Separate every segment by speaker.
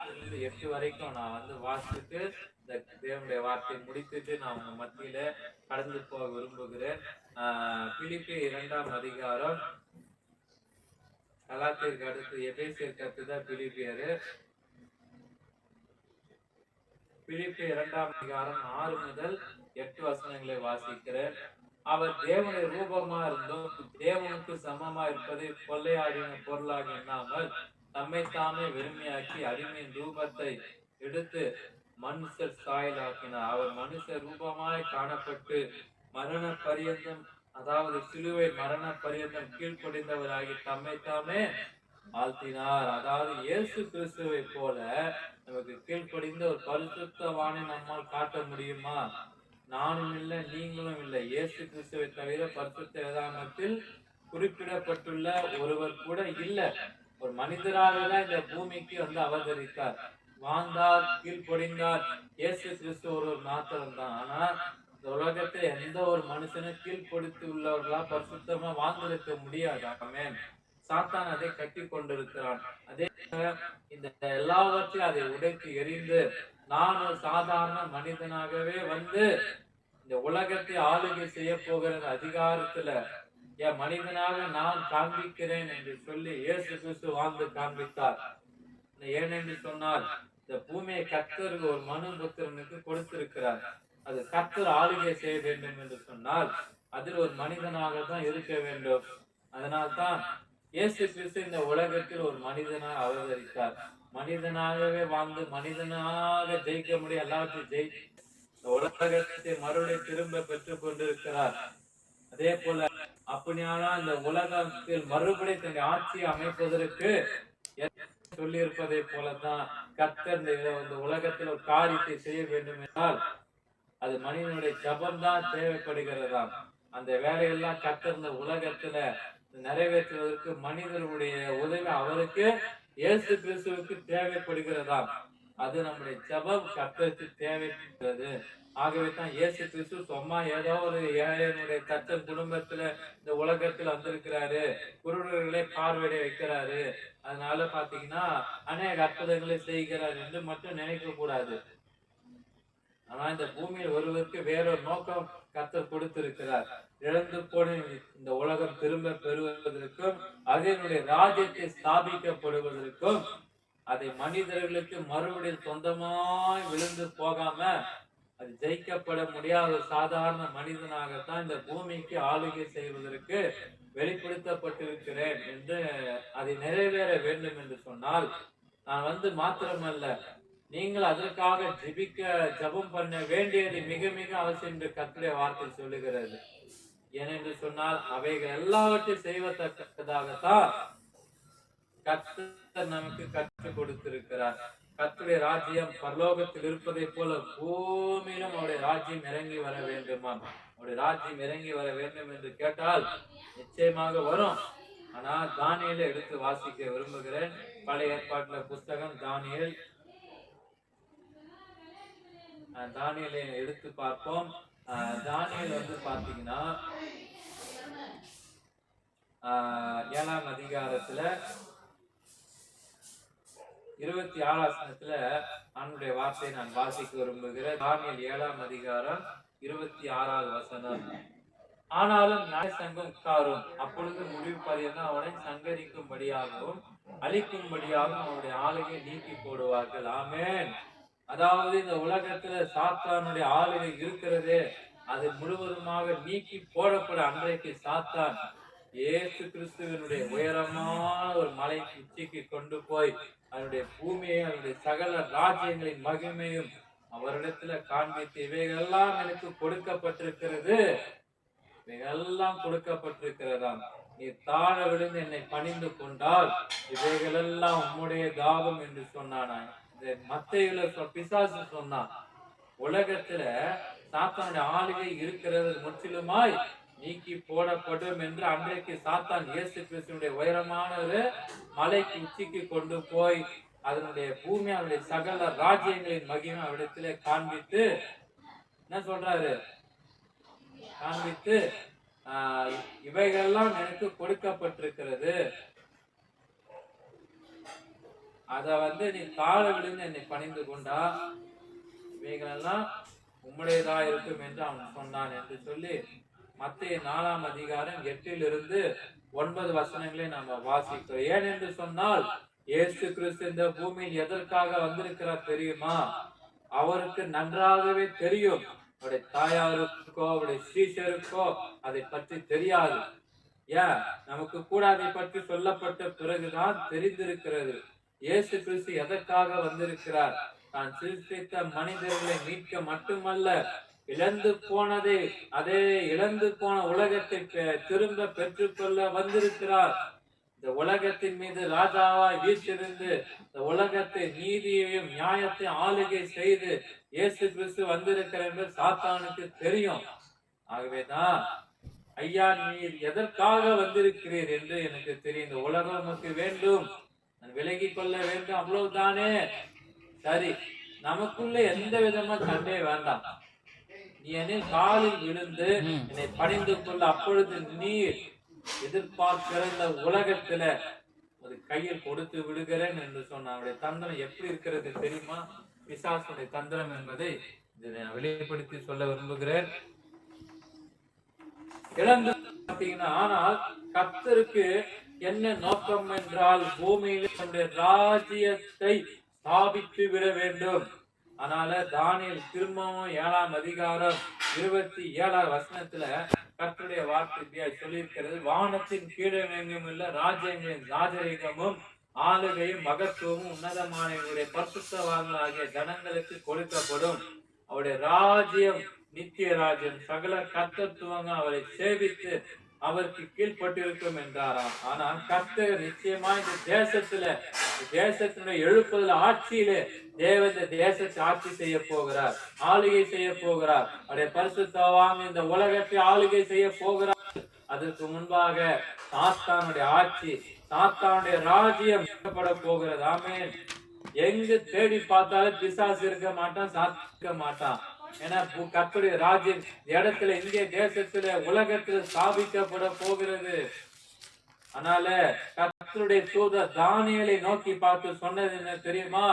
Speaker 1: 8 வரைக்கும் நான் வாசிச்சுட்டு இந்த தேவனுடைய வார்த்தையை முடித்துட்டு நான் உங்க மத்தியில கடந்து போக விரும்புகிறேன். பிலிப்பியர் 2ஆம் அதிகாரம், கலாத்தியருக்கு அடுத்து எபேசியருக்கு அடுத்துதான் பிலிப்பியர். பிலிப்பியர் 2ஆம் அதிகாரம் 6 முதல் 8 வசனங்களை வாசிக்கிறேன். அவர் தேவனுடைய ரூபமா இருந்தும் தேவனுக்கு சமமா இருப்பதை கொள்ளையாடின பொருளாக எண்ணாமல் தம்மை தாமே வெறுமையாக்கி அடிமையின் ரூபத்தை எடுத்து மனுஷர் சாயலாக்கினார். அவர் மனுஷர் ரூபமாய் காணப்பட்டு மரண பரியந்தம், அதாவது சிலுவை மரண பரியந்தம் கீழ்ப்படிந்தவராகி தம்மை தாமே ஆழ்த்தினார். அதாவது இயேசு கிறிஸ்துவை போல நமக்கு கீழ்ப்படிந்த ஒரு பரிசுத்தவானை நம்மால் காட்ட முடியுமா? நானும் இல்லை, நீங்களும் இல்லை. இயேசு கிறிஸ்துவை தவிர பரிசுத்த வேதாகமத்தில் குறிப்பிடப்பட்டுள்ள ஒருவர் கூட இல்லை. ஒரு மனிதராக தான் இந்த பூமிக்கு அவதரித்தார், வாழ்ந்தார், கீழ்ப்படிந்தார். இயேசு கிறிஸ்து ஒரு மாத்திரம் தான். ஆனா இந்த உலகத்தை எந்த ஒரு மனுஷனும் கீழ்ப்படுத்தி உள்ளவர்களா பரிசுத்தமா வாழ்ந்திருக்க முடியாது. ஆமென். சாத்தான் அதை கட்டி கொண்டிருக்கிறான். அதே இந்த எல்லாவற்றையும் அதை உடைத்து எறிந்து நான் ஒரு சாதாரண மனிதனாகவே இந்த உலகத்தை ஆளுகை செய்ய போகிற அதிகாரத்துல என் மனிதனாக நான் காண்பிக்கிறேன் என்று சொல்லி இயேசு கிறிஸ்து வாழ்ந்து காண்பித்தார். ஏனென்று சொன்னால் இந்த பூமியை கர்த்தருக்கு ஒரு மனுபுத்திரனுக்கு கொடுத்திருக்கிறார். அது கர்த்தர் ஆளுகை செய்ய வேண்டும் என்று சொன்னால் அதில் ஒரு மனிதனாக தான் இருக்க வேண்டும். அதனால்தான் இயேசு கிறிஸ்து இந்த உலகத்தில் ஒரு மனிதனாக அவதரித்தார். மனிதனாகவே வாழ்ந்து மனிதனாக ஜெயிக்க முடியும், எல்லாத்தையும் உலகத்தை மறுபடியும் திரும்ப பெற்றுக் கொண்டிருக்கிறார். அதே போல அப்படியான இந்த உலகத்தில் மறுபடியும் தன்னுடைய ஆட்சியை அமைப்பதற்கு சொல்லி இருப்பதை போலதான் கர்த்தர் இந்த உலகத்தில் ஒரு காரியத்தை செய்ய வேண்டும் என்றால் அது மனிதனுடைய ஜபம்தான் தேவைப்படுகிறதா. அந்த வேலையெல்லாம் கர்த்தர் இந்த உலகத்துல நிறைவேற்றுவதற்கு மனிதனுடைய உதவி அவருக்கு இயேசு கிறிஸ்துவுக்கு தேவைப்படுகிறதா. அது நம்முடைய ஜபம் கர்த்தருக்கு தேவைப்படுகிறது. ஆகவே தான் இயேசு கிறிஸ்து சும்மா ஏதோ ஒரு ஏழையினுடைய கர்த்தர் குடும்பத்துல இந்த உலகத்துல வந்திருக்கிறாரு, குருடர்களை பார்வையிட வைக்கிறாரு, அதனால பாத்தீங்கன்னா அநேக அற்புதங்களை செய்கிறார் என்று மட்டும் நினைக்க கூடாது. ஆனா இந்த பூமியில் ஒருவருக்கு வேறொரு நோக்கம் கர்த்தர் கொடுத்திருக்கிறார். இழந்து போன இந்த உலகம் திரும்ப பெறுவதற்கும் அதனுடைய ராஜ்யத்தை ஸ்தாபிக்கப்படுவதற்கும் அதை மனிதர்களுக்கு மறுபடியும் சொந்தமாய் விழுந்து போகாம அது ஜெயிக்கப்பட முடியாத சாதாரண மனிதனாகத்தான் இந்த பூமிக்கு ஆளுகை செய்வதற்கு வெளிப்படுத்தப்பட்டிருக்கிறேன் என்று அதை நிறைவேற வேண்டும் என்று சொன்னால் நான் மாத்திரமல்ல, நீங்கள் அதற்காக ஜெபம் பண்ண வேண்டியது மிக மிக அவசியம் என்று கர்த்தருடைய வார்த்தை சொல்லுகிறது. ஏனென்று சொன்னால் அவைகள் எல்லாவற்றையும் செய்வதற்கதாகத்தான் கர்த்தர் நமக்கு கற்றுக் கொடுத்திருக்கிறார். கர்த்தருடைய ராஜ்யம் பரலோகத்தில் இருப்பதை போல பூமியிலும் அவருடைய ராஜ்யம் இறங்கி வர வேண்டுமா? அவருடைய ராஜ்யம் இறங்கி வர வேண்டும் என்று கேட்டால் நிச்சயமாக வரும். ஆனா தானியேலை எடுத்து வாசிக்க விரும்புகிறேன். பழைய ஏற்பாட்டுல புஸ்தகம் தானியேலை எடுத்து பார்ப்போம். தானியேல் பாத்தீங்கன்னா 7ஆம் அதிகாரத்துல 26 வசனத்துல அவனுடைய வார்த்தையை நான் வாசிக்க விரும்புகிறேன். தானியேல் 7ஆம் அதிகாரம் 26வது வசனம். ஆனாலும் நியாயசங்கம் உட்காரும், அப்பொழுது முடிவு பரியந்தம் அவனை சங்கரிக்கும்படியாகவும் அழிக்கும்படியாகவும் அவனுடைய ஆளுகை நீக்கி போடுவார்கள். ஆமென். அதாவது இந்த உலகத்துல சாத்தானுடைய ஆளுகை இருக்கிறதே அது முழுவதுமாக நீக்கி போடப்பட அன்றைக்கு சாத்தான் இயேசு கிறிஸ்துவனுடைய உயரமான ஒரு மலைக்கு உச்சிக்கு கொண்டு போய் அவருடைய பூமியை, அவருடைய சகல ராஜ்யங்களின் மகிமையும் அவரிடத்துல காண்பித்து இவைகளெல்லாம் எனக்கு கொடுக்கப்பட்டிருக்கிறது, இவைகளெல்லாம் கொடுக்கப்பட்டிருக்கிறதாம். நீ தாழ விழுந்து என்னை பணிந்து கொண்டால் இவைகளெல்லாம் உம்முடைய தாகம் என்று சொன்னான். மத்தேயுல பிசாசு சொன்னான், உலகத்துல சாத்தானுடைய ஆளுகை இருக்கிறது முற்றிலுமாய் நீக்கி போடப்படும் என்று அன்றைக்கு சாத்தான் இயேசு கிறிஸ்துவனுடைய உயரமான ஒரு மலைக்கு உச்சிக்கு கொண்டு போய் அதனுடைய பூமி, அவருடைய சகல ராஜ்யங்களின் மகிமை அவரிடத்திலே காண்பித்து என்ன சொல்றாரு? காண்பித்து இவைகள்லாம் எனக்கு கொடுக்கப்பட்டிருக்கிறது. அத நீ கால விழுந்து என்னை பணிந்து கொண்டா இவைகளெல்லாம் உம்முடையதா இருக்கும் என்று அவன் சொன்னான் என்று சொல்லி மத்தேயு 4ஆம் அதிகாரம் 8 9 வசனங்களை நாம வாசிக்கிறோம். ஏன் என்று சொன்னால் இயேசு கிறிஸ்து இந்த பூமியில் எதற்காக வந்திருக்கிறார் தெரியுமா? அவருக்கு நன்றாகவே தெரியும். அவருடைய தாயாருக்கோ அவருடைய சீஷருக்கோ அதை பற்றி தெரியாது. ஏன்? நமக்கு கூட அதை பற்றி சொல்லப்பட்ட பிறகுதான் தெரிந்திருக்கிறது. இயேசு கிறிஸ்து எதற்காக வந்திருக்கிறார்? தான் சிருஷ்டித்த மனிதர்களை மீட்க மட்டுமல்ல, இழந்து போனதை அதே இழந்து போன உலகத்தை திரும்ப பெற்றுக்கொள்ள வந்திருக்கிறார். இந்த உலகத்தின் மீது ராஜாவாய் வீற்றிருந்து இந்த உலகத்தை நீதியையும் நியாயத்தையும் ஆளுகை செய்து இயேசு கிறிஸ்து வந்திருக்கிறார் என்று சாத்தானுக்கு தெரியும். ஆகவேதான், ஐயா நீர் எதற்காக வந்திருக்கிறீர் என்று எனக்கு தெரியும். இந்த உலகம் நமக்கு வேண்டும், நான் விலகி கொள்ள வேண்டும், அவ்வளவுதானே. சரி, நமக்குள்ள எந்த விதமா சண்டை வேண்டாம். நீ என்னை காலில் விழுந்து என்னை பணிந்து கொள்ள, அப்பொழுது நீர் எதிர்பார்க்கிற இந்த உலகத்துல ஒரு கையில் கொடுத்து விடுகிறேன் என்று சொன்ன அவருடைய தந்திரம் எப்படி இருக்கிறது தெரியுமா? பிசாசுடைய தந்திரம் என்பதை நான் வெளிப்படுத்தி சொல்ல விரும்புகிறேன். இழந்து பார்த்தீங்கன்னா, ஆனால் கர்த்தருக்கு என்ன நோக்கம் என்றால் பூமியில் தன்னுடைய ராஜ்யத்தை ஸ்தாபித்து விட வேண்டும். அதனால தானியேல் திரும்பவும் 7ஆம் அதிகாரம் 27ஆம் வசனத்துல கர்த்தருடைய வார்த்தை சொல்லியிருக்கிறது. வானத்தின் கீழே எங்கும் உள்ள ராஜ்யங்களின் ராஜரீகமும் ஆளுகையும் மகத்துவமும் உன்னதமானவருடைய பரிசுத்தவான்களாகிய ஜனங்களுக்கு கொடுக்கப்படும். அவருடைய ராஜ்யம் நித்திய ராஜ்யம், சகல கர்த்தத்துவங்கள் அவரை சேவித்து அவருக்கு கீழ்பட்டிருக்கும் என்றாராம். ஆனால் கர்த்தர் நிச்சயமா இந்த தேசத்தினுடைய எழுப்புதல் ஆட்சியிலே தேவந்த தேசத்தை ஆட்சி செய்ய போகிறார், ஆளுகை செய்ய போகிறார். அவருடைய பரிசுத்தவான் இந்த உலகத்தை ஆளுகை செய்ய போகிறார். அதற்கு முன்பாக சாத்தானுடைய ஆட்சி, சாத்தானுடைய ராஜ்யம் பட போகிறது. ஆமென். எங்கு தேடி பார்த்தாலும் பிசாசு இருக்க மாட்டான், சாத்திக்க மாட்டான். ஏன்னா கர்த்தருடைய ராஜ்யம் இடத்துல இந்திய தேசத்துல உலகத்துல ஸ்தாபிக்கப்பட போகிறது. அதனால கர்த்தருடைய தூதர் தானியேலை நோக்கி பார்த்து சொன்னது என்ன தெரியுமா?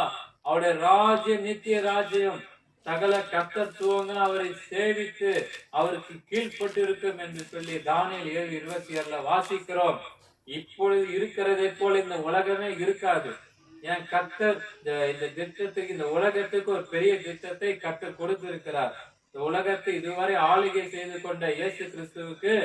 Speaker 1: அவருடைய ராஜ்யம் நித்திய ராஜ்யம், சகல கர்த்தத்துவங்கள் அவரை சேவித்து அவருக்கு கீழ்பட்டு இருக்கும் என்று சொல்லி தானியேல் 7:26 வாசிக்கிறோம். இப்பொழுது இருக்கிறதை போல இந்த உலகமே இருக்காது. ஏன் கர்த்தர் இந்த திட்டத்துக்கு, இந்த உலகத்துக்கு ஒரு பெரிய திட்டத்தை கர்த்தர் கொடுத்திருக்கிறார். இந்த உலகத்தை இதுவரை ஆளுகை செய்து கொண்ட இயேசு கிறிஸ்துவுக்கு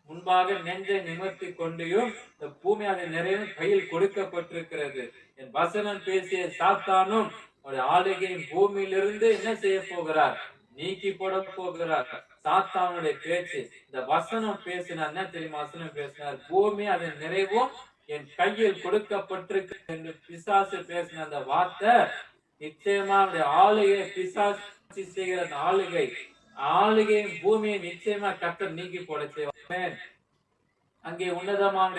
Speaker 1: முன்பாக நெஞ்சை நிமிர்த்தி கொண்டையும் இந்த பூமி அதை நிறைய கையில் கொடுக்கப்பட்டிருக்கிறது. என் வசனம் பேசிய சாத்தானும் அவருடைய ஆளுகையின் பூமியிலிருந்து என்ன செய்ய போகிறார்? நீக்கி போட போகிறார். சாத்தானுடைய பேச்சு, இந்த வசனம் பேசினார். என்ன தெரியுமா வசனம் பேசினார்? பூமி அதன் நிறைவும் என் கையில் கொடுக்கப்பட்டிருக்கு என்று பிசாசு பேசின அந்த வார்த்தை நிச்சயமா ஆளுகை, பிசாசு செய்கிற ஆளுகையின் பூமியை நிச்சயமா கர்த்தர் நீக்கி போட செய்வார். அங்கே உன்னதமான